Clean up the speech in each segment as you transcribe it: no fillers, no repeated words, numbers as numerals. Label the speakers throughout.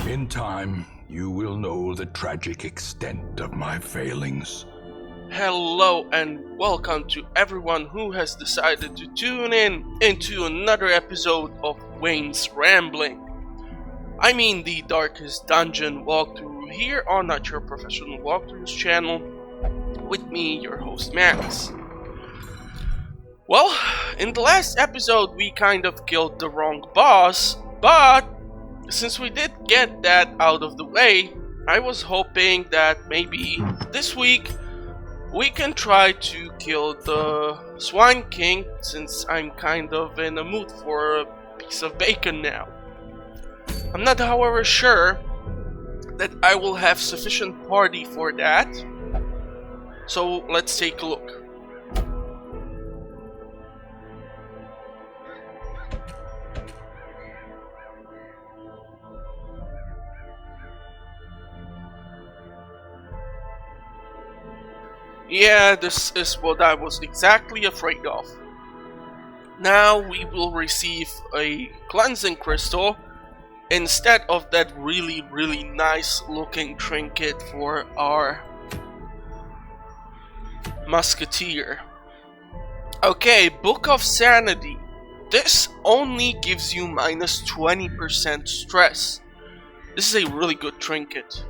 Speaker 1: In time, you will know the tragic extent of my failings.
Speaker 2: Hello and welcome to everyone who has decided to tune in into another episode of Wayne's Rambling. I mean the Darkest Dungeon walkthrough here on Not Your Professional Walkthroughs channel with me, your host Max. Well, in the last episode we kind of killed the wrong boss, but since we did get that out of the way, I was hoping that maybe this week we can try to kill the Swine King, since I'm kind of in a mood for a piece of bacon now. I'm not, however, sure that I will have sufficient party for that, so let's take a look. Yeah, this is what I was exactly afraid of. Now we will receive a cleansing crystal instead of that really nice looking trinket for our musketeer. Okay, Book of Sanity. This only gives you minus 20% stress. This is a really good trinket.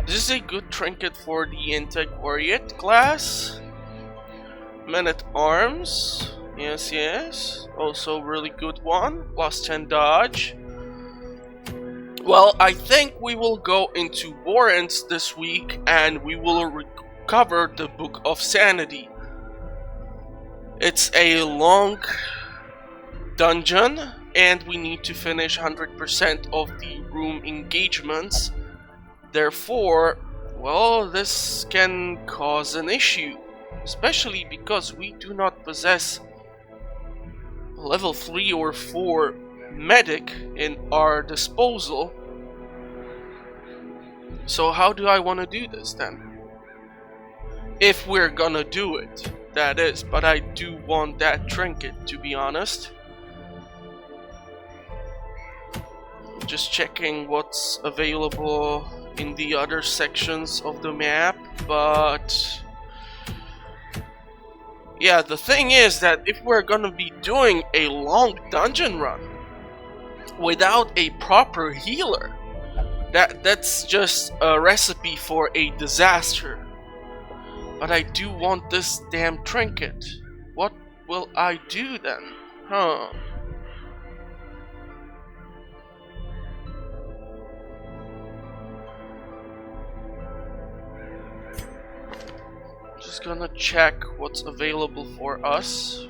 Speaker 2: This is a good trinket for the Antiquariate class. Men-at-Arms. Yes. Also really good one. Plus 10 dodge. Well, I think we will go into Warrants this week and we will recover the Book of Sanity. It's a long dungeon and we need to finish 100% of the room engagements. Therefore, well, this can cause an issue, especially because we do not possess a level 3 or 4 medic in our disposal. So how do I want to do this then? If we're gonna do it, that is, but I do want that trinket, to be honest. Just checking what's available in the other sections of the map, but yeah, the thing is that if we're gonna be doing a long dungeon run without a proper healer, that's just a recipe for a disaster. But I do want this damn trinket. What will I do then? Just gonna check what's available for us.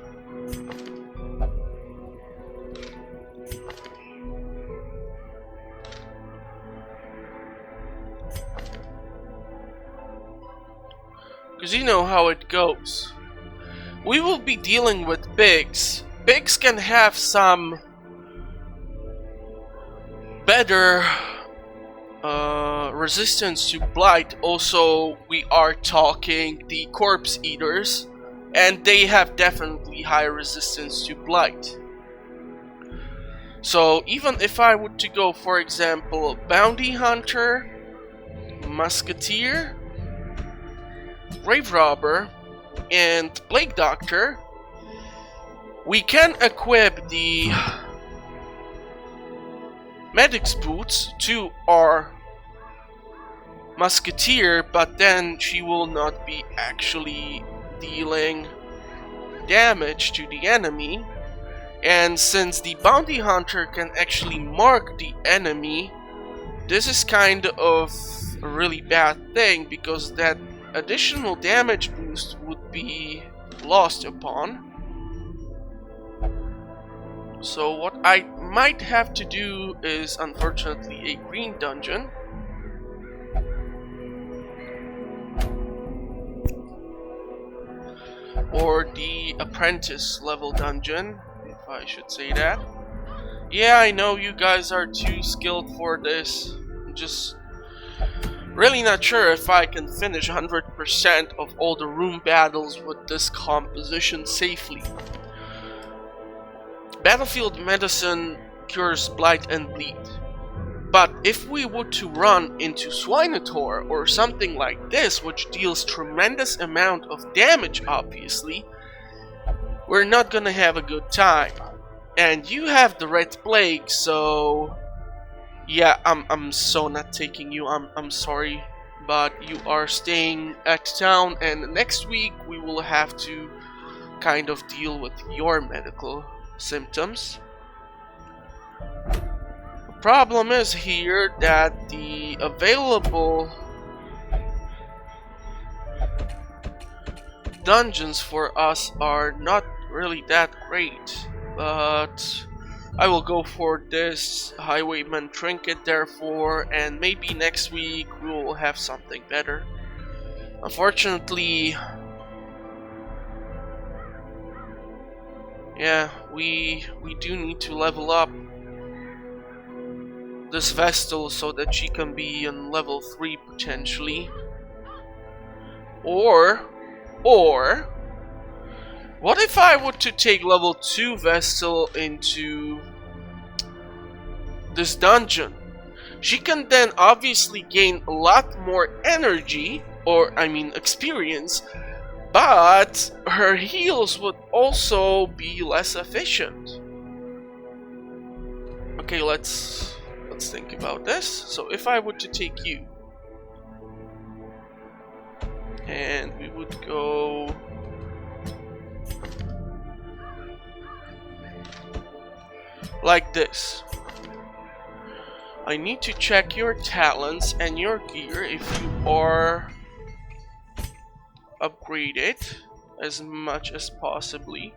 Speaker 2: Because you know how it goes. We will be dealing with Bigs. Bigs can have some better resistance to blight. Also, we are talking the corpse eaters, and they have definitely high resistance to blight. So even if I were to go, for example, bounty hunter, musketeer, grave robber, and plague doctor, we can equip the medic's boots to our musketeer, but then she will not be actually dealing damage to the enemy. And since the bounty hunter can actually mark the enemy, this is kind of a really bad thing, because that additional damage boost would be lost upon. So what I might have to do is, unfortunately, a green dungeon. Or the apprentice level dungeon, if I should say that. Yeah, I know you guys are too skilled for this. I'm just really not sure if I can finish 100% of all the room battles with this composition safely. Battlefield medicine cures blight and bleed. But if we were to run into Swinotaur or something like this, which deals tremendous amount of damage, obviously, we're not gonna have a good time. And you have the Red Plague, so yeah, I'm so not taking you. I'm sorry, but you are staying at town, and next week we will have to kind of deal with your medical symptoms. The problem is here that the available dungeons for us are not really that great, but I will go for this Highwayman Trinket therefore, and maybe next week we will have something better. Unfortunately, yeah, we do need to level up this Vestal so that she can be on level 3 potentially. Or what if I were to take level 2 Vestal into this dungeon? She can then obviously gain a lot more energy, or I mean experience, but her heals would also be less efficient. Okay, let's think about this. So if I were to take you, and we would go like this. I need to check your talents and your gear if you are upgraded as much as possibly.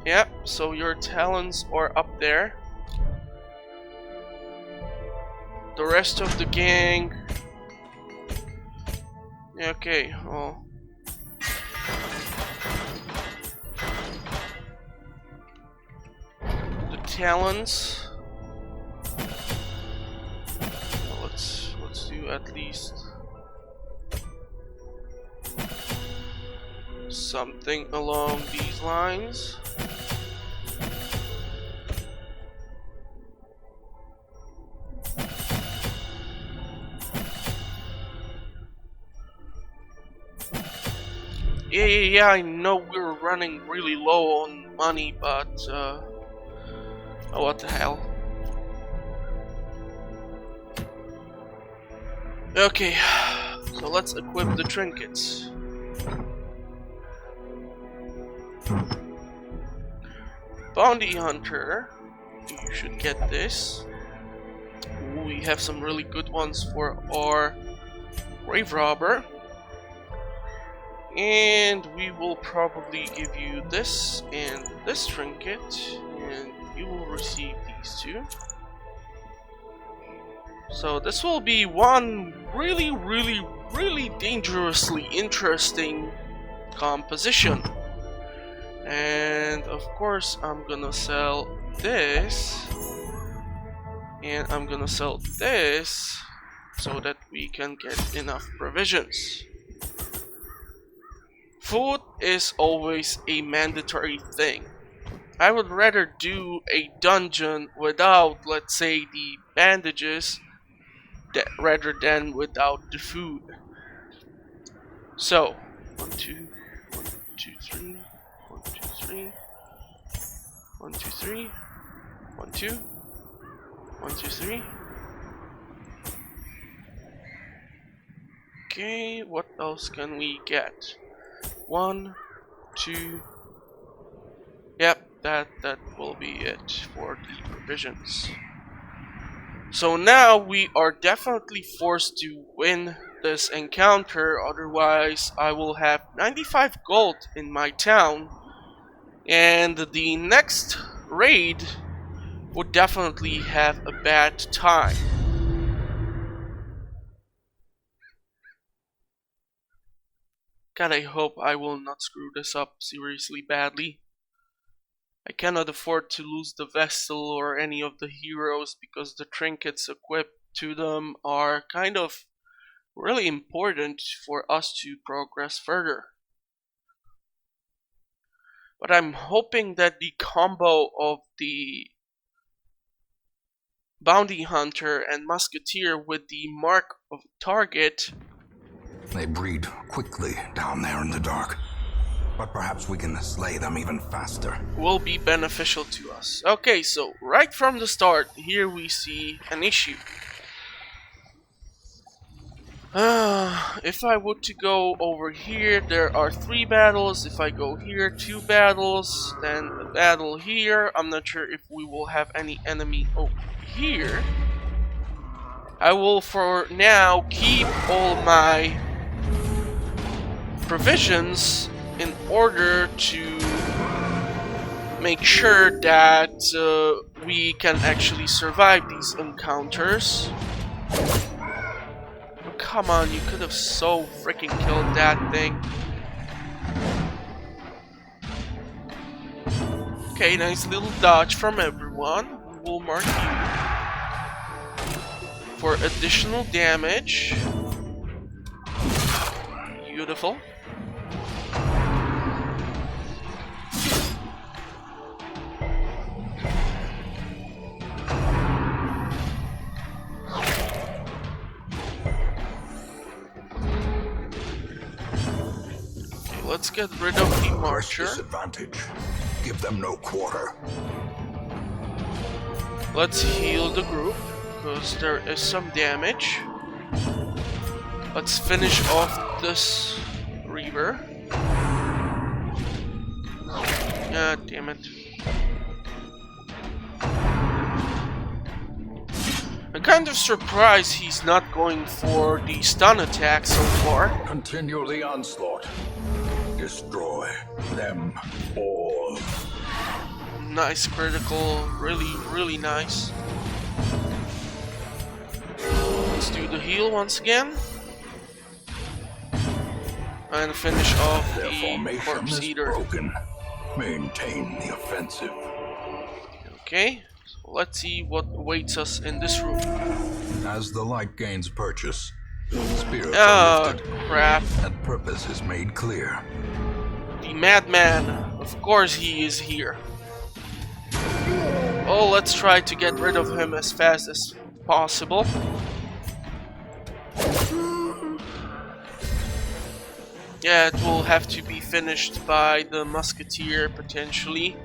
Speaker 2: Yep, so your talents are up there. The rest of the gang. Okay, well. The talents. Well, let's do at least something along these lines. Yeah, I know we're running really low on money, but oh, what the hell. Okay, so let's equip the trinkets. Bounty Hunter, you should get this. Ooh, we have some really good ones for our Grave Robber. And we will probably give you this and this trinket, and you will receive these two. So this will be one really dangerously interesting composition. And of course I'm gonna sell this, and I'm gonna sell this so that we can get enough provisions. Food is always a mandatory thing. I would rather do a dungeon without, let's say, the bandages rather than without the food. So, 1, 2, 1, 2, 3, 1, 2, 3, 1, 2, 3, 1, 2, 1, 2, 3. Okay, what else can we get? 1, 2. Yep, that will be it for the provisions. So now we are definitely forced to win this encounter, otherwise I will have 95 gold in my town, and the next raid would definitely have a bad time. God, I hope I will not screw this up seriously badly. I cannot afford to lose the Vestal or any of the heroes because the trinkets equipped to them are kind of really important for us to progress further. But I'm hoping that the combo of the bounty hunter and musketeer with the mark of target.
Speaker 3: They breed quickly down there in the dark. But perhaps we can slay them even faster.
Speaker 2: Will be beneficial to us. Okay, so right from the start, here we see an issue. If I were to go over here, there are 3 battles. If I go here, 2 battles. Then a battle here. I'm not sure if we will have any enemy over here. I will for now keep all my provisions in order to make sure that we can actually survive these encounters. Oh, come on, you could have so freaking killed that thing. Okay, nice little dodge from everyone. We will mark you for additional damage. Beautiful. Let's get rid of the Marcher.
Speaker 3: Disadvantage. Give them no quarter.
Speaker 2: Let's heal the group, because there is some damage. Let's finish off this Reaver. Ah, damn it. I'm kind of surprised he's not going for the stun attack so far.
Speaker 1: Continue the onslaught. Destroy them all.
Speaker 2: Nice critical, really nice. Let's do the heal once again. And finish off
Speaker 1: Their
Speaker 2: the
Speaker 1: formation
Speaker 2: Corpse
Speaker 1: is
Speaker 2: Eater.
Speaker 1: broken. Maintain the offensive.
Speaker 2: Okay, so let's see what awaits us in this room.
Speaker 3: As the light gains purchase, spirits are
Speaker 2: Oh,
Speaker 3: lifted,
Speaker 2: crap.
Speaker 3: and purpose is made clear.
Speaker 2: The Madman. Of course he is here. Oh, let's try to get rid of him as fast as possible. Yeah, it will have to be finished by the Musketeer, potentially.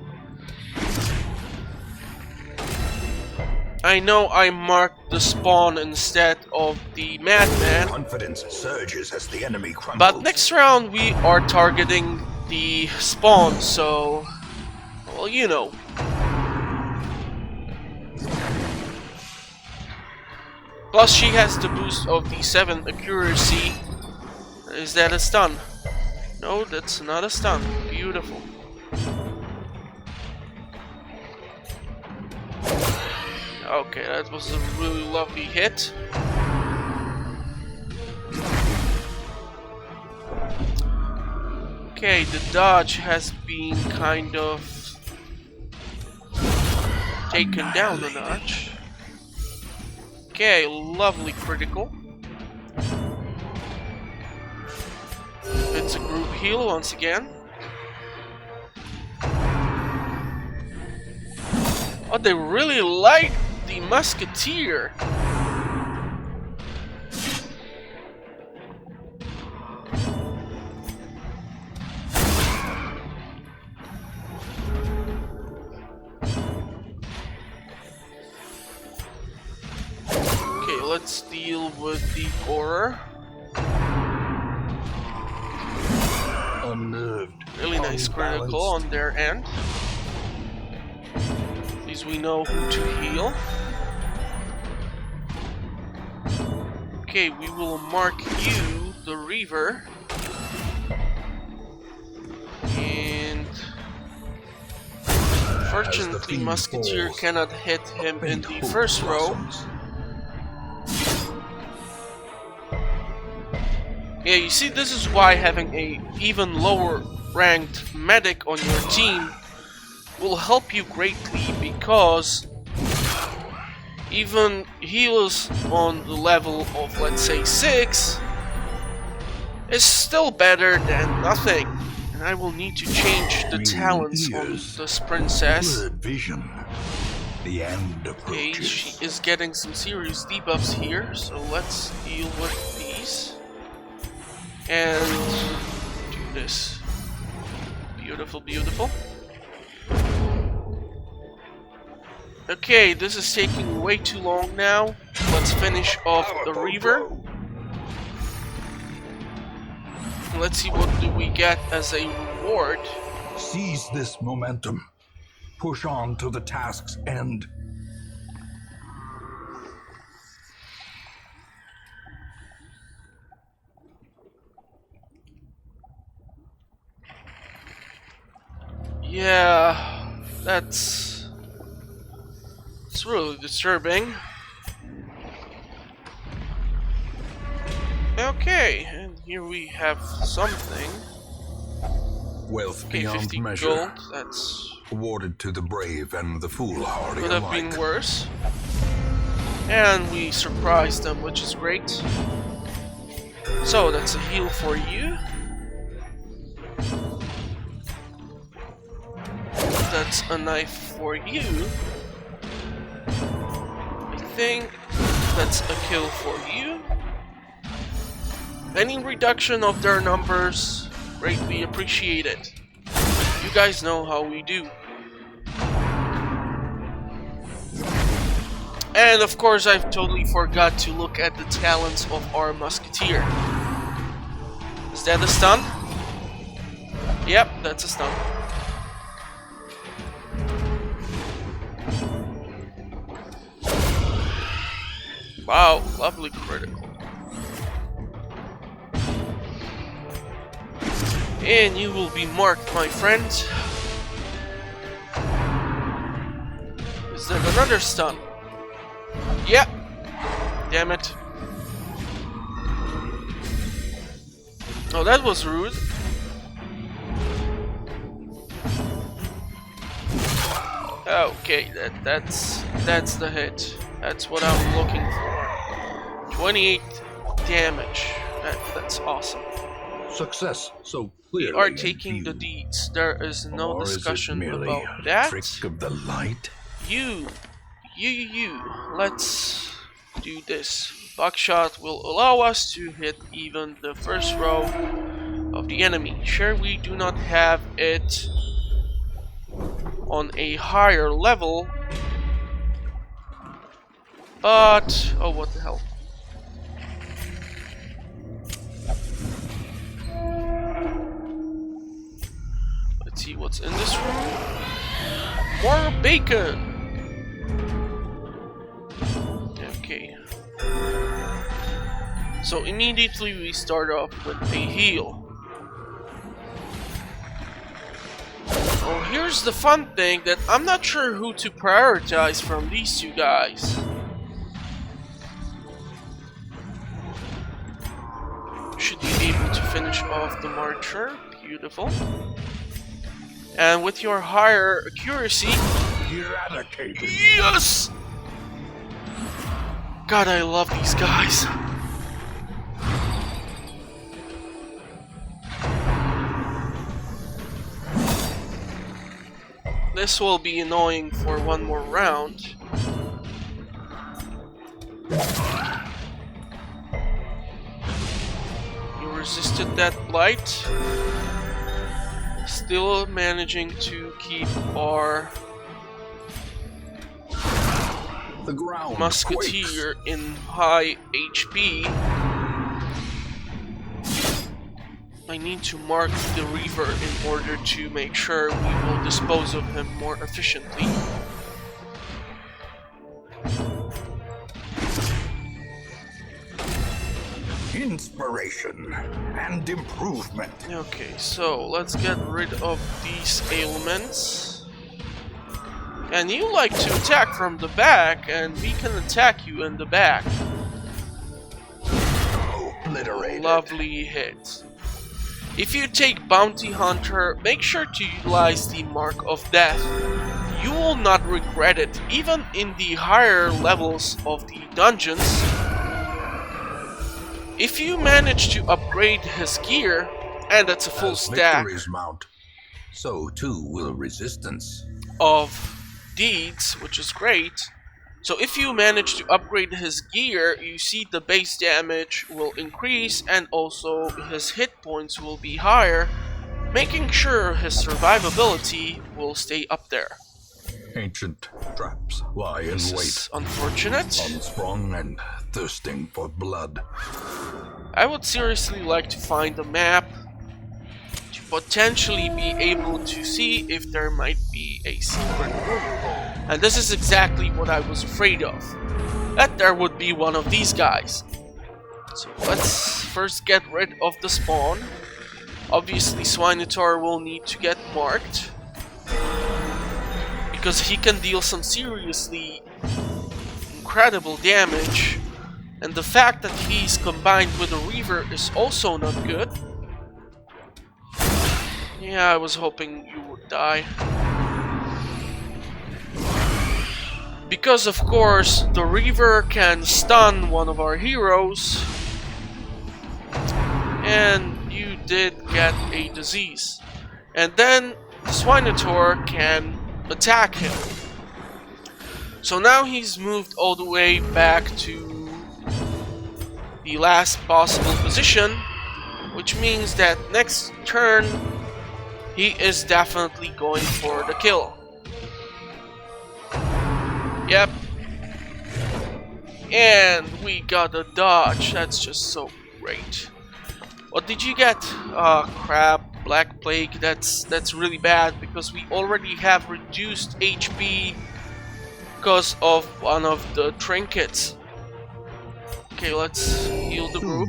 Speaker 2: I know I marked the spawn instead of the Madman,
Speaker 3: Confidence surges as the enemy crumbles.
Speaker 2: but next round we are targeting the spawn, so... well, you know. Plus she has the boost of the 7 accuracy. Is that a stun? No, that's not a stun. Beautiful. Okay, that was a really lovely hit. Okay, the dodge has been kind of taken down a notch. Okay, lovely critical. It's a group heal once again. Oh, they really like the Musketeer. Okay, let's deal with the Horror.
Speaker 1: Unnerved.
Speaker 2: Really nice critical on their end. At least we know who to heal. Okay, we will mark you, the Reaver. And fortunately, Musketeer cannot hit him in the first row. Yeah, you see, this is why having a even lower ranked medic on your team will help you greatly, because even healers on the level of, let's say, 6 is still better than nothing. And I will need to change the talents on this princess.
Speaker 1: Blurred vision. The end
Speaker 2: Okay,
Speaker 1: approaches.
Speaker 2: she is getting some serious debuffs here, so let's deal with these. And do this. Beautiful, beautiful. Okay, this is taking way too long now. Let's finish off the Reaver. Let's see what do we get as a reward.
Speaker 1: Seize this momentum. Push on to the task's end.
Speaker 2: Yeah, it's really disturbing. Okay, and here we have something.
Speaker 3: Wealth
Speaker 2: Okay,
Speaker 3: beyond
Speaker 2: 50
Speaker 3: measure.
Speaker 2: gold, that's
Speaker 3: Awarded to the brave and the foolhardy
Speaker 2: could have
Speaker 3: alike.
Speaker 2: been worse. And we surprised them, which is great. So that's a heal for you. That's a knife for you. I think that's a kill for you. Any reduction of their numbers, greatly appreciated. You guys know how we do. And of course, I've totally forgot to look at the talents of our musketeer. Is that a stun? Yep, that's a stun. Wow, lovely critical. And you will be marked, my friend. Is that another stun? Yep. Damn it. Oh, that was rude. Okay, that's the hit. That's what I'm looking for. 28 damage. That's awesome.
Speaker 1: Success so clearly.
Speaker 2: We are
Speaker 1: in
Speaker 2: taking the
Speaker 1: view.
Speaker 2: deeds. There is no
Speaker 1: Or is it
Speaker 2: discussion
Speaker 1: merely
Speaker 2: about
Speaker 1: a
Speaker 2: that.
Speaker 1: trick of the light?
Speaker 2: You. Let's do this. Buckshot will allow us to hit even the first row of the enemy. Sure, we do not have it on a higher level, but oh, what the hell. Let's see what's in this room. More bacon. Okay. So immediately we start off with a heal. Oh, here's the fun thing that I'm not sure who to prioritize from these two guys. Should be able to finish off the Marcher. Beautiful. And with your higher accuracy...
Speaker 1: Eradicated.
Speaker 2: Yes! God, I love these guys. This will be annoying for one more round. You resisted that blight. Still managing to keep our
Speaker 3: The ground
Speaker 2: musketeer in high HP. I need to mark the Reaver in order to make sure we will dispose of him more efficiently.
Speaker 3: Inspiration and improvement.
Speaker 2: Okay, so let's get rid of these ailments. And you like to attack from the back, and we can attack you in the back.
Speaker 3: Obliterated.
Speaker 2: Lovely hit. If you take Bounty Hunter, make sure to utilize the Mark of Death. You will not regret it, even in the higher levels of the dungeons. If you manage to upgrade his gear, and that's a full
Speaker 3: As
Speaker 2: stack
Speaker 3: victories mount, so too will resistance.
Speaker 2: of deeds, which is great. So if you manage to upgrade his gear, you see the base damage will increase and also his hit points will be higher, making sure his survivability will stay up there.
Speaker 3: Ancient traps lie in
Speaker 2: This
Speaker 3: wait,
Speaker 2: is unfortunate.
Speaker 3: unsprung and thirsting for blood.
Speaker 2: I would seriously like to find a map to potentially be able to see if there might be a secret room. And this is exactly what I was afraid of. That there would be one of these guys. So let's first get rid of the spawn. Obviously Swinotaur will need to get marked, because he can deal some seriously incredible damage. And the fact that he's combined with a Reaver is also not good. Yeah, I was hoping you would die. Because of course, the Reaver can stun one of our heroes. And you did get a disease. And then Swinotaur can attack him. So now he's moved all the way back to the last possible position, which means that next turn he is definitely going for the kill. Yep. And we got a dodge. That's just so great. What did you get? Ah, crap. Black Plague. That's really bad because we already have reduced HP because of one of the trinkets. Okay, let's heal the group.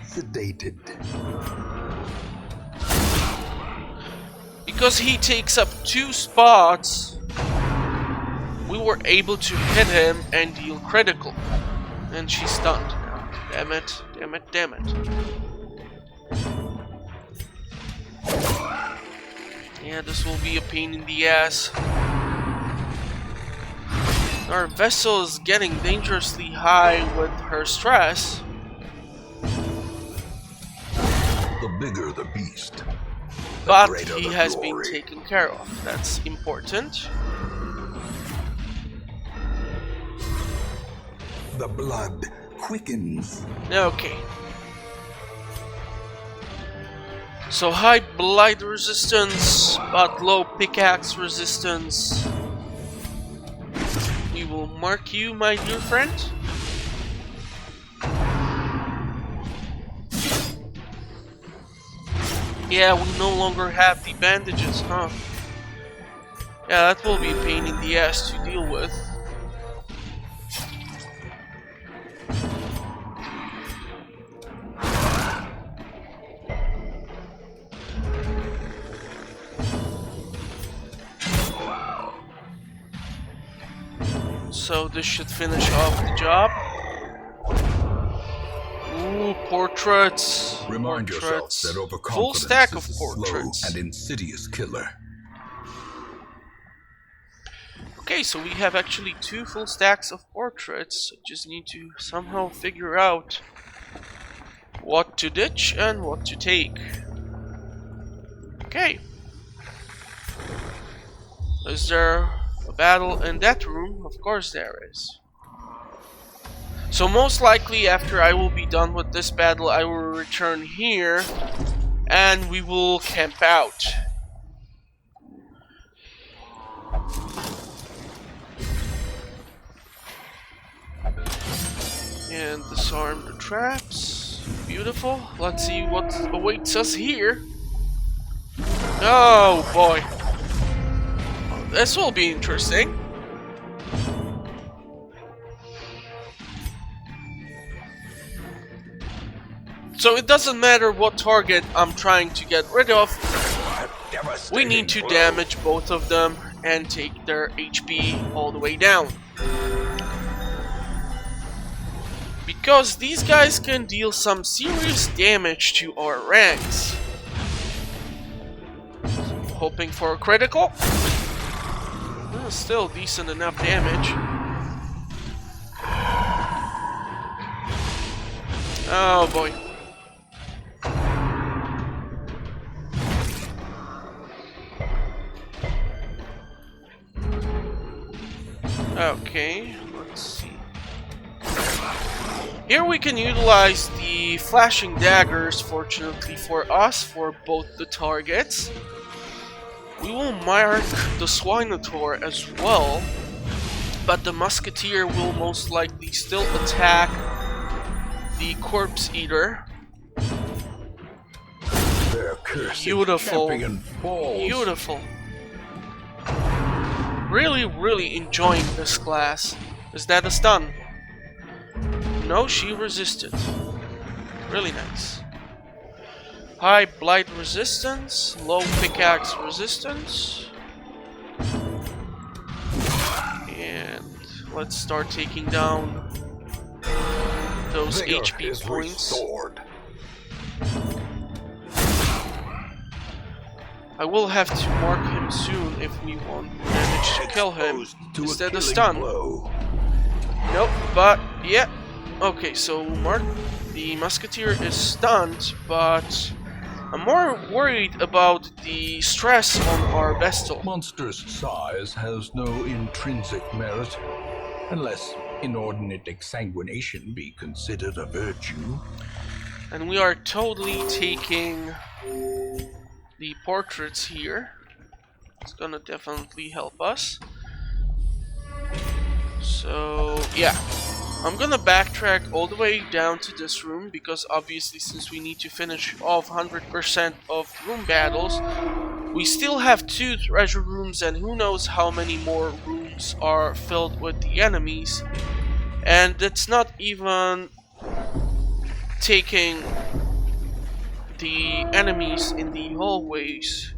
Speaker 3: Sedated.
Speaker 2: Because he takes up 2 spots, we were able to hit him and deal critical. And she's stunned now. Damn it, damn it, damn it. Yeah, this will be a pain in the ass. Our vessel is getting dangerously high with her stress.
Speaker 3: The bigger the beast,
Speaker 2: But
Speaker 3: greater
Speaker 2: he
Speaker 3: the
Speaker 2: has been
Speaker 3: glory.
Speaker 2: taken care of. That's important.
Speaker 3: The blood quickens.
Speaker 2: Okay. So high blight resistance, but low pickaxe resistance. We will mark you, my dear friend. Yeah, we no longer have the bandages, huh? Yeah, that will be a pain in the ass to deal with. So this should finish off the job. Ooh, portraits.
Speaker 3: Remind yourself
Speaker 2: Portraits.
Speaker 3: that overconfidence
Speaker 2: Full stack of
Speaker 3: is a
Speaker 2: portraits.
Speaker 3: slow and insidious killer.
Speaker 2: Okay, so we have actually 2 full stacks of portraits. Just need to somehow figure out what to ditch and what to take. Okay. Is there a battle in that room? Of course there is. So most likely after I will be done with this battle, I will return here and we will camp out. And disarm the traps. Beautiful. Let's see what awaits us here. Oh boy. This will be interesting. So it doesn't matter what target I'm trying to get rid of. We need to damage both of them and take their HP all the way down. Because these guys can deal some serious damage to our ranks. Hoping for a critical. Well, still decent enough damage. Oh boy. Okay, let's see. Here we can utilize the flashing daggers, fortunately for us, for both the targets. We will mark the Swinotaur as well, but the Musketeer will most likely still attack the Corpse Eater.
Speaker 1: Their cursed
Speaker 2: Beautiful.
Speaker 1: champion falls.
Speaker 2: Beautiful. Really enjoying this class. Is that a stun? No, she resisted. Really nice. High blight resistance, low pickaxe resistance. And let's start taking down those
Speaker 1: Vigor
Speaker 2: HP
Speaker 1: is
Speaker 2: points.
Speaker 1: restored.
Speaker 2: I will have to mark him soon if we want to manage to kill him.
Speaker 1: Exposed to
Speaker 2: Is that a
Speaker 1: killing
Speaker 2: stun?
Speaker 1: blow.
Speaker 2: Nope, but yeah. Okay, so Mark, the Musketeer is stunned, but I'm more worried about the stress on our Vestal.
Speaker 1: Monstrous size has no intrinsic merit, unless inordinate exsanguination be considered a virtue.
Speaker 2: And we are totally taking the portraits here. It's gonna definitely help us. So, yeah. I'm gonna backtrack all the way down to this room because obviously since we need to finish off 100% of room battles, we still have 2 treasure rooms and who knows how many more rooms are filled with the enemies. And it's not even taking the enemies in the hallways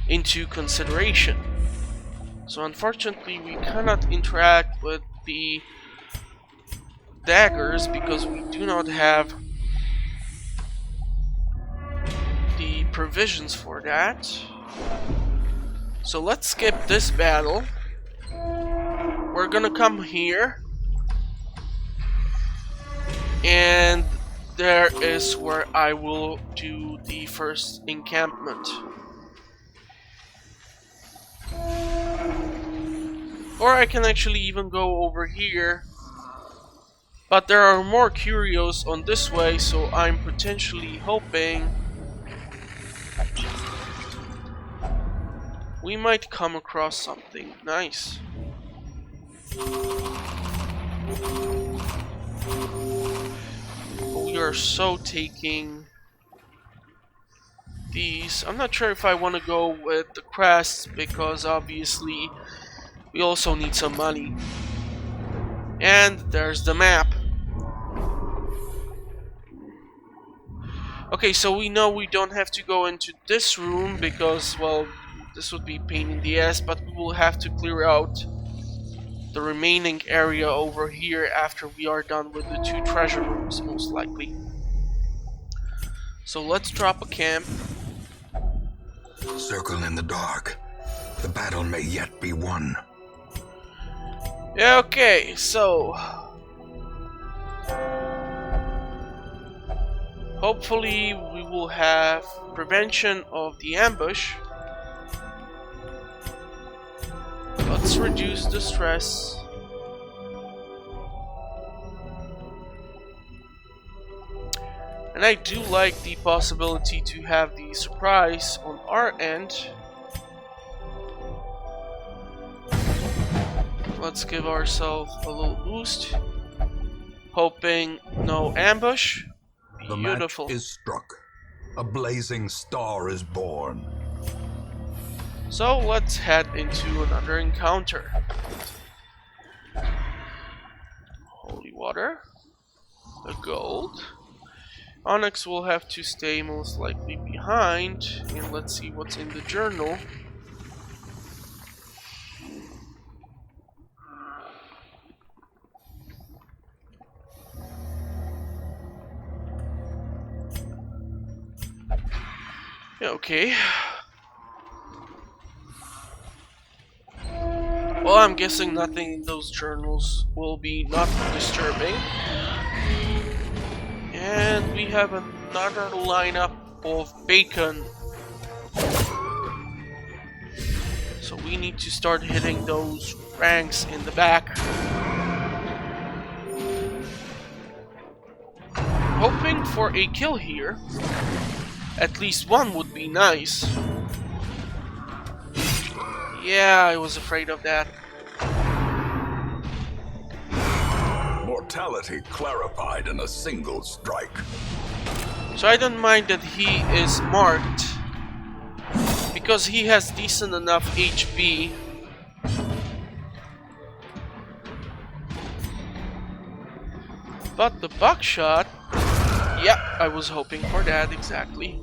Speaker 2: into consideration. So unfortunately we cannot interact with the daggers because we do not have the provisions for that. So let's skip this battle. We're gonna come here, and there is where I will do the first encampment. Or I can actually even go over here, but there are more curios on this way, so I'm potentially hoping we might come across something nice. We are so taking these. I'm not sure if I want to go with the crests because obviously we also need some money. And there's the map. Okay, so we know we don't have to go into this room because, well, this would be a pain in the ass, but we will have to clear out the remaining area over here after we are done with the 2 treasure rooms, most likely. So let's drop a camp.
Speaker 3: Circle in the dark. The battle may yet be won.
Speaker 2: Okay, so hopefully we will have prevention of the ambush. Let's reduce the stress. And I do like the possibility to have the surprise on our end. Let's give ourselves a little boost. Hoping no ambush.
Speaker 3: The
Speaker 2: Beautiful.
Speaker 3: match is struck. A blazing star is born.
Speaker 2: So let's head into another encounter. Holy water. The gold. Onyx will have to stay most likely behind. And let's see what's in the journal. Yeah, okay. Well, I'm guessing nothing in those journals will be not disturbing. And we have another lineup of bacon. So we need to start hitting those ranks in the back. Hoping for a kill here. At least one would be nice. Yeah, I was afraid of that.
Speaker 1: Mortality clarified in a single strike.
Speaker 2: So I don't mind that he is marked, because he has decent enough HP. But the buckshot, yeah, I was hoping for that exactly.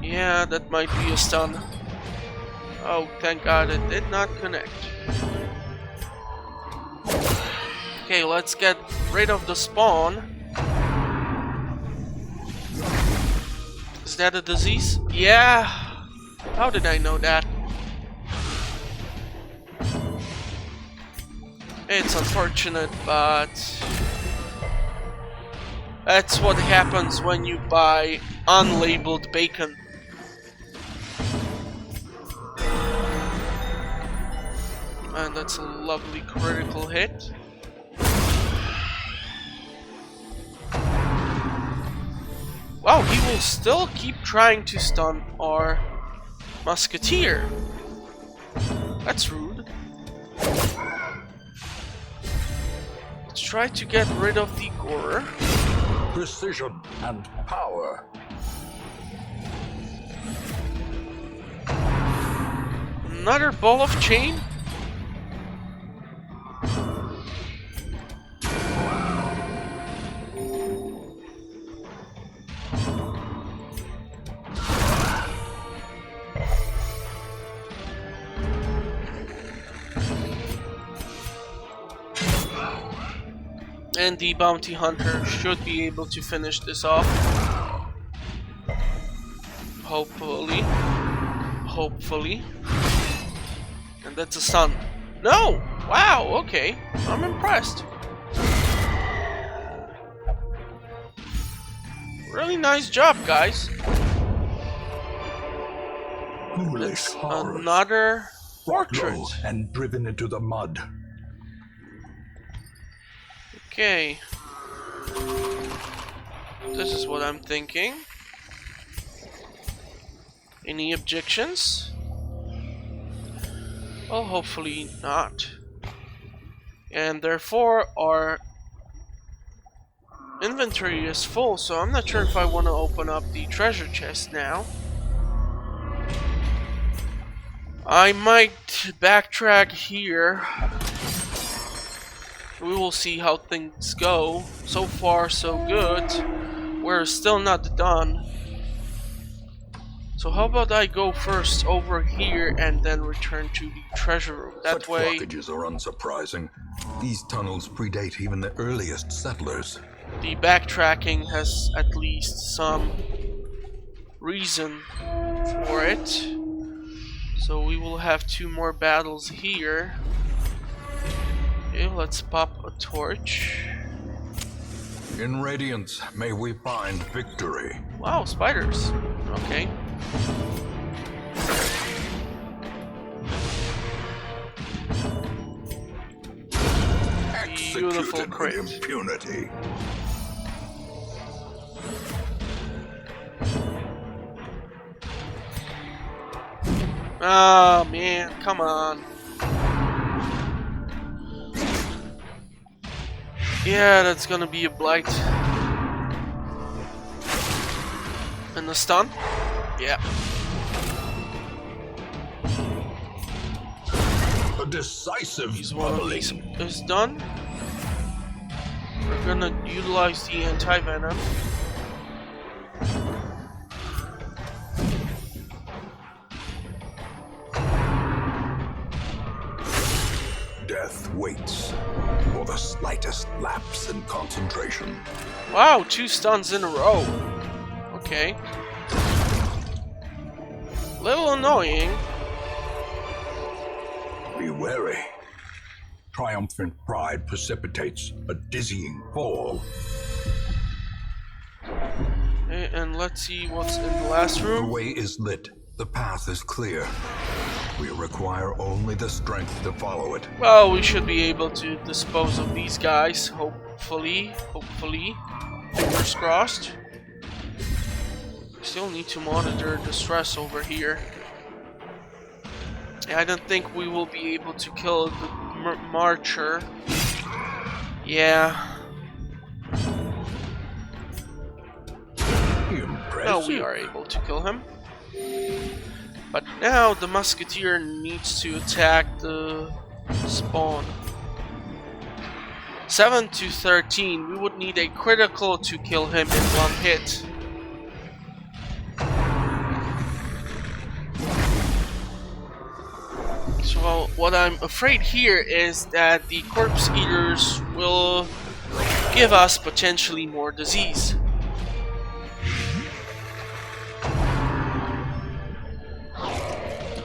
Speaker 2: Yeah, that might be a stun. Oh, thank God it did not connect. Okay, let's get rid of the spawn. Is that a disease? Yeah. How did I know that? It's unfortunate, but that's what happens when you buy unlabeled bacon. And that's a lovely critical hit. Wow, he will still keep trying to stun our musketeer. That's rude. Let's try to get rid of the gore.
Speaker 1: Precision and power.
Speaker 2: Another ball of chain? And the bounty hunter should be able to finish this off. Hopefully. Hopefully. And that's a stun. No! Wow, okay. I'm impressed. Really nice job, guys.
Speaker 1: Foolish horrors.
Speaker 2: Another
Speaker 1: Brought
Speaker 2: portrait.
Speaker 1: low and driven into the mud.
Speaker 2: Okay. This is what I'm thinking. Any objections? Well, hopefully not. And therefore our inventory is full, so I'm not sure if I want to open up the treasure chest now. I might backtrack here. We will see how things go. So far, so good. We're still not done. So how about I go first over here and then return to the treasure room? That
Speaker 3: Such
Speaker 2: way,
Speaker 3: blockages are unsurprising. These tunnels predate even the earliest settlers.
Speaker 2: the backtracking has at least some reason for it. So we will have 2 more battles here. Okay, let's pop a torch.
Speaker 3: In Radiance, may we find victory.
Speaker 2: Wow, spiders. Okay. Beautiful
Speaker 3: Executed
Speaker 2: crate.
Speaker 3: with impunity.
Speaker 2: Oh man, come on. Yeah, that's gonna be a blight. And the stun? Yeah.
Speaker 1: A decisive
Speaker 2: He's one of
Speaker 1: bubbling.
Speaker 2: these is done. We're gonna utilize the anti-venom.
Speaker 3: Death waits for the slightest lapse in concentration.
Speaker 2: Wow, 2 stuns in a row. Okay. Little annoying.
Speaker 1: Be wary. Triumphant pride precipitates a dizzying fall.
Speaker 2: Okay, and let's see what's in the last
Speaker 3: The
Speaker 2: room.
Speaker 3: way is lit. The path is clear. We require only the strength to follow it.
Speaker 2: Well, we should be able to dispose of these guys, hopefully. Fingers crossed. Still need to monitor the stress over here. I don't think we will be able to kill the Marcher. Yeah.
Speaker 1: Impressive.
Speaker 2: No, we are able to kill him. But now the Musketeer needs to attack the spawn. 7 to 13. We would need a critical to kill him in one hit. So what I'm afraid here is that the Corpse Eaters will give us potentially more disease.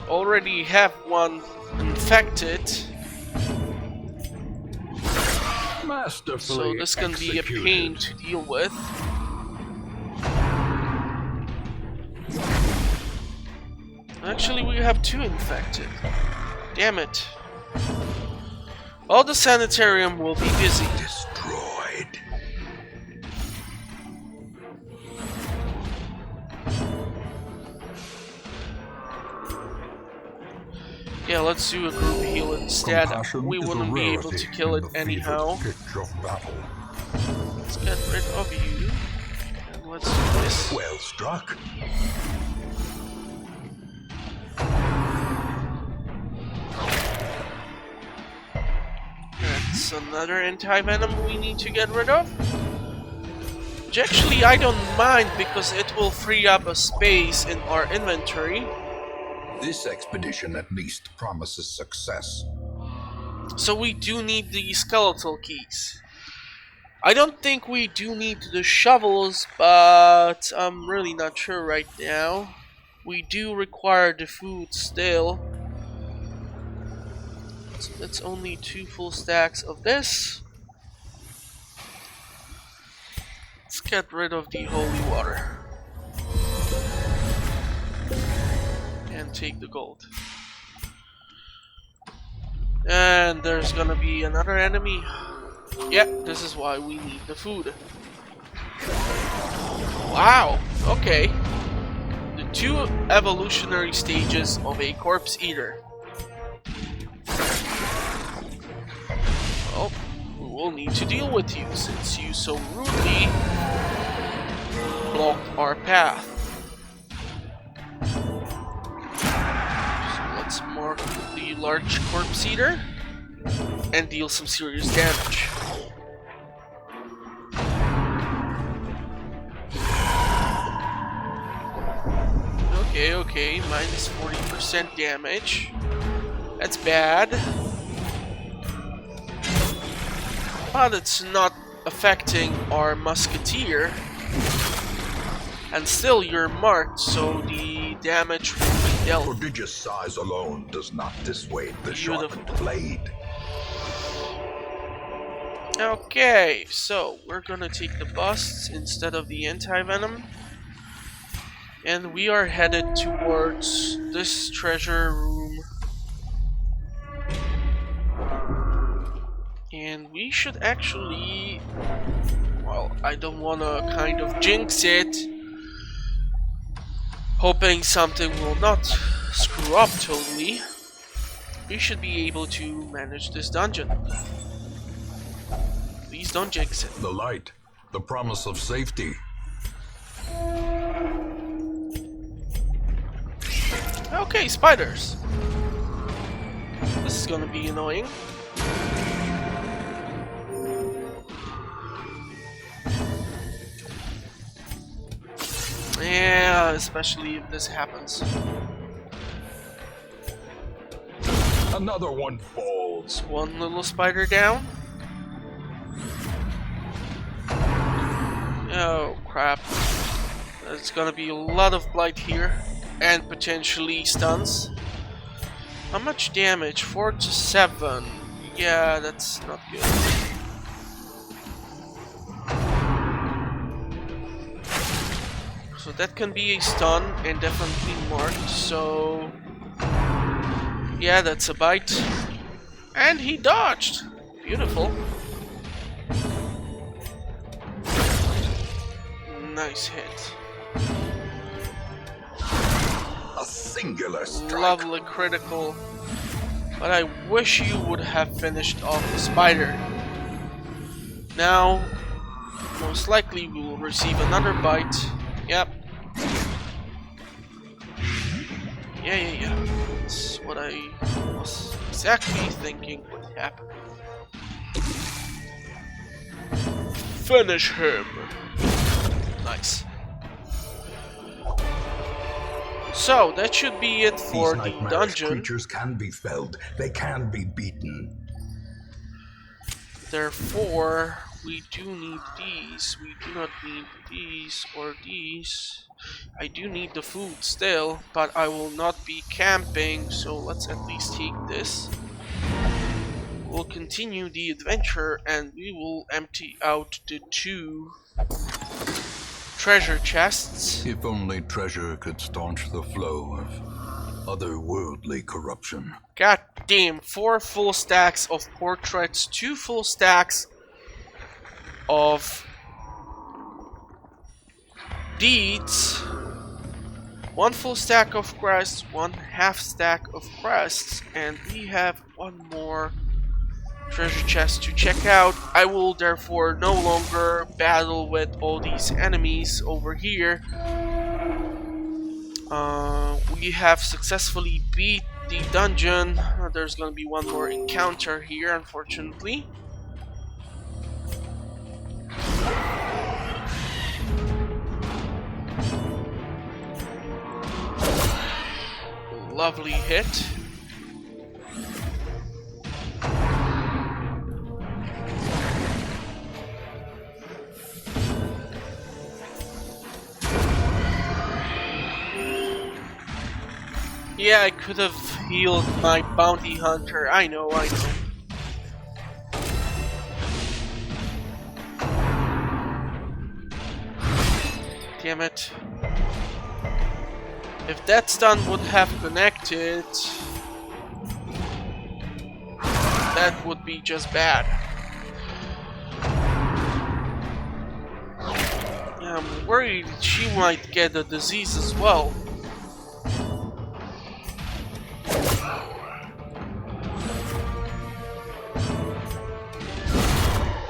Speaker 2: Already have one infected,
Speaker 1: Masterfully
Speaker 2: so this can be a pain to deal with. Actually, we have 2 infected. Damn it. Well, the sanitarium will be busy.
Speaker 3: Destroyed.
Speaker 2: Yeah, let's do a group heal instead.
Speaker 3: Compassion
Speaker 2: We
Speaker 3: is a
Speaker 2: wouldn't be able
Speaker 3: rarity
Speaker 2: to kill
Speaker 3: in
Speaker 2: it
Speaker 3: the
Speaker 2: anyhow.
Speaker 3: fevered pitch of battle.
Speaker 2: Let's get rid of you. And let's do this.
Speaker 3: Well struck.
Speaker 2: That's another anti-venom we need to get rid of. Which actually I don't mind because it will free up a space in our inventory.
Speaker 3: This expedition at least promises success.
Speaker 2: So we do need the skeletal keys. I don't think we do need the shovels, but I'm really not sure right now. We do require the food still. So that's only 2 full stacks of this. Let's get rid of the holy water. And take the gold. And there's gonna be another enemy. Yeah, this is why we need the food. Wow, okay. The 2 evolutionary stages of a Corpse Eater. Well, we will need to deal with you since you so rudely blocked our path. So let's mark the large Corpse Eater and deal some serious damage. Okay, minus 40% damage. That's bad. But it's not affecting our Musketeer. And still you're marked, so the damage will be dealt.
Speaker 3: Prodigious size alone does not dissuade the sharpened blade.
Speaker 2: Okay, so we're gonna take the busts instead of the anti-venom. And we are headed towards this treasure room. And we should actually... Well, I don't wanna kind of jinx it. Hoping something will not screw up totally. We should be able to manage this dungeon. Please don't jinx it.
Speaker 3: The light, the promise of safety.
Speaker 2: Okay, spiders. This is gonna be annoying. Yeah, especially if this happens.
Speaker 1: Another one falls.
Speaker 2: One little spider down. Oh crap. There's gonna be a lot of blight here. And potentially stuns. How much damage? 4 to 7. Yeah, that's not good. So that can be a stun and definitely marked, so Yeah, that's a bite. And he dodged. Beautiful. Nice hit.
Speaker 3: A singular strike.
Speaker 2: Lovely critical. But I wish you would have finished off the spider. Now, most likely we will receive another bite. Yep. Yeah. That's what I was exactly thinking would happen. Finish him. Nice. So, that should be it for
Speaker 3: These
Speaker 2: the
Speaker 3: nightmarish
Speaker 2: dungeon.
Speaker 3: creatures can be felled. They can be beaten.
Speaker 2: Therefore, we do need these. We do not need these or these. I do need the food still, but I will not be camping, so let's at least take this. We'll continue the adventure and we will empty out the 2 treasure chests.
Speaker 1: If only treasure could staunch the flow of otherworldly corruption.
Speaker 2: God damn, 4 full stacks of portraits, 2 full stacks of deeds, 1 full stack of quests, 1 half stack of quests, and we have 1 more treasure chest to check out. I will therefore no longer battle with all these enemies over here. We have successfully beat the dungeon. There's gonna be 1 more encounter here, unfortunately. Lovely hit. Yeah, I could have healed my bounty hunter. I know. Damn it. If that stun would have connected, that would be just bad. Yeah, I'm worried she might get a disease as well.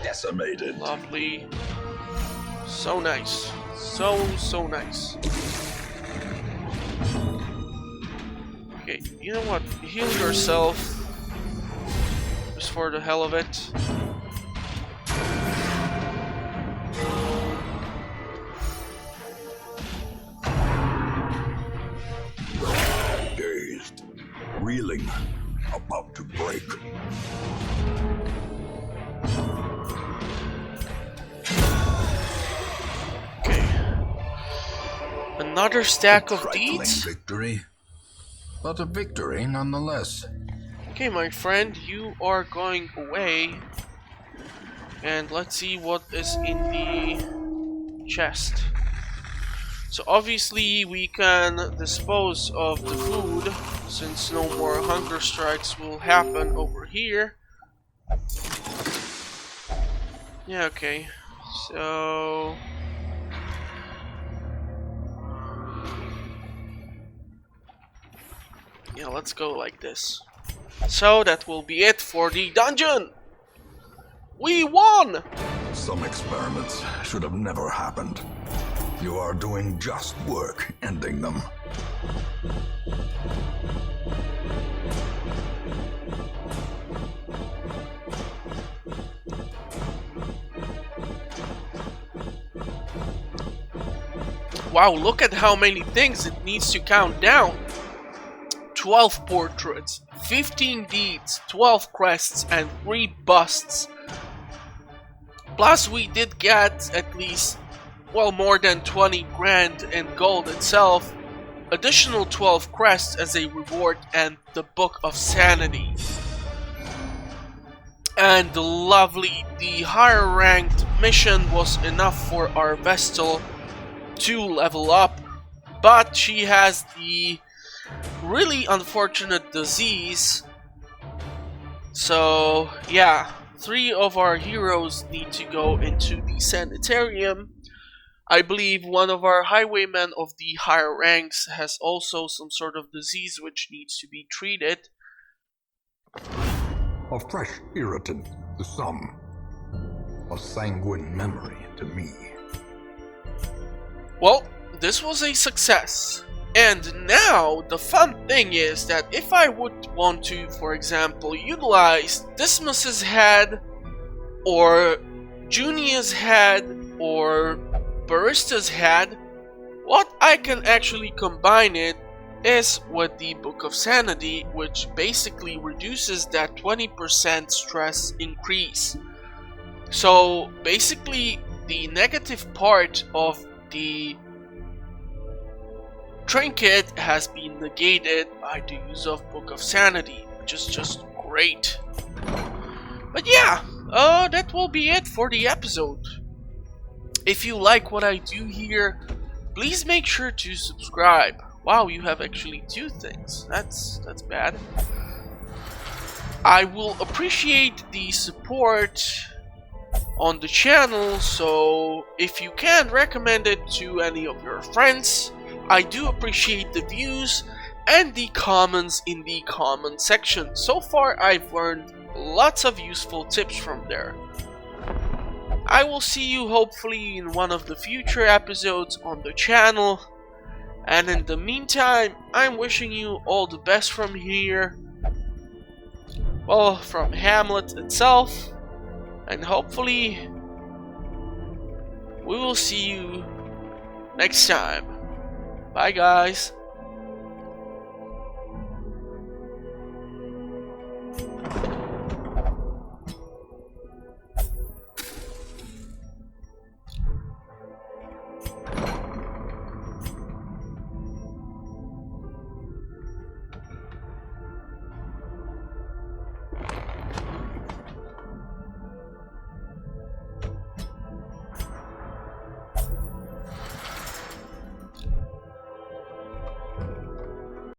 Speaker 3: Decimated.
Speaker 2: Lovely. So nice. So nice. Okay, you know what? Heal yourself. Just for the hell of it.
Speaker 3: Dazed. Reeling. About to break.
Speaker 2: Okay. Another stack of
Speaker 3: Trifling
Speaker 2: deeds?
Speaker 3: victory. But a victory nonetheless.
Speaker 2: Okay, my friend, you are going away. And let's see what is in the chest. So obviously we can dispose of the food, since no more hunger strikes will happen over here. Yeah, okay. So... yeah, let's go like this. So that will be it for the dungeon! We won!
Speaker 3: Some experiments should have never happened. You are doing just work ending them.
Speaker 2: Wow, look at how many things it needs to count down. 12 portraits, 15 deeds, 12 quests, and 3 busts. Plus we did get at least, well, more than 20 grand in gold itself, additional 12 quests as a reward, and the Book of Sanity. And the higher ranked mission was enough for our Vestal to level up, but she has the really unfortunate disease. So yeah, 3 of our heroes need to go into the sanitarium. I believe one of our highwaymen of the higher ranks has also some sort of disease which needs to be treated.
Speaker 3: A fresh irritant to some. A sanguine memory to me.
Speaker 2: Well, this was a success. And now, the fun thing is that if I would want to, for example, utilize Dismas's head, or Junia's head, or Barista's head, what I can actually combine it is with the Book of Sanity, which basically reduces that 20% stress increase. So basically, the negative part of the trinket has been negated by the use of Book of Sanity, which is just great. But yeah, that will be it for the episode. If you like what I do here, please make sure to subscribe. Wow, you have actually 2 things. That's bad. I will appreciate the support on the channel, so if you can, recommend it to any of your friends. I do appreciate the views and the comments in the comment section. So far I've learned lots of useful tips from there. I will see you hopefully in one of the future episodes on the channel, and in the meantime I'm wishing you all the best from here, well, from Hamlet itself, and hopefully we will see you next time. Bye guys.